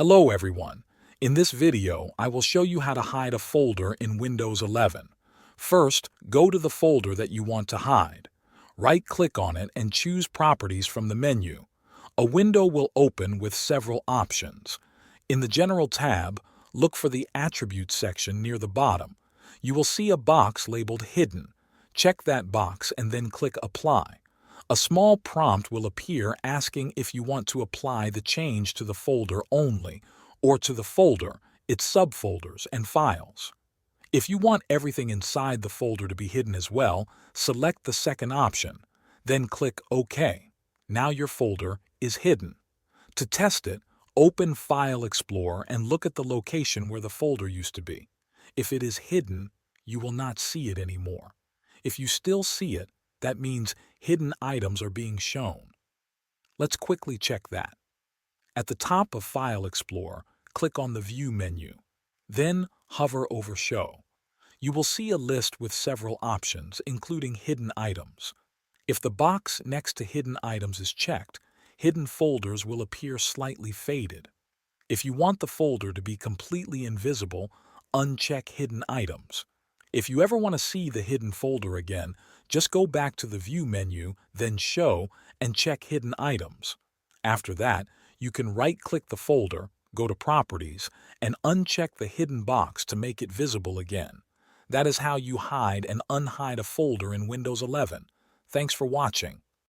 Hello everyone. In this video, I will show you how to hide a folder in Windows 11. First, go to the folder that you want to hide. Right-click on it and choose Properties from the menu. A window will open with several options. In the General tab, look for the Attributes section near the bottom. You will see a box labeled Hidden. Check that box and then click Apply. A small prompt will appear asking if you want to apply the change to the folder only, or to the folder, its subfolders, and files. If you want everything inside the folder to be hidden as well, select the second option. Then click OK. Now your folder is hidden. To test it, open File Explorer and look at the location where the folder used to be. If it is hidden, you will not see it anymore. If you still see it, that means hidden items are being shown. Let's quickly check that. At the top of File Explorer, click on the View menu. Then hover over Show. You will see a list with several options, including hidden items. If the box next to hidden items is checked, hidden folders will appear slightly faded. If you want the folder to be completely invisible, uncheck hidden items. If you ever want to see the hidden folder again, just go back to the View menu, then Show, and check Hidden Items. After that, you can right-click the folder, go to Properties, and uncheck the hidden box to make it visible again. That is how you hide and unhide a folder in Windows 11. Thanks for watching.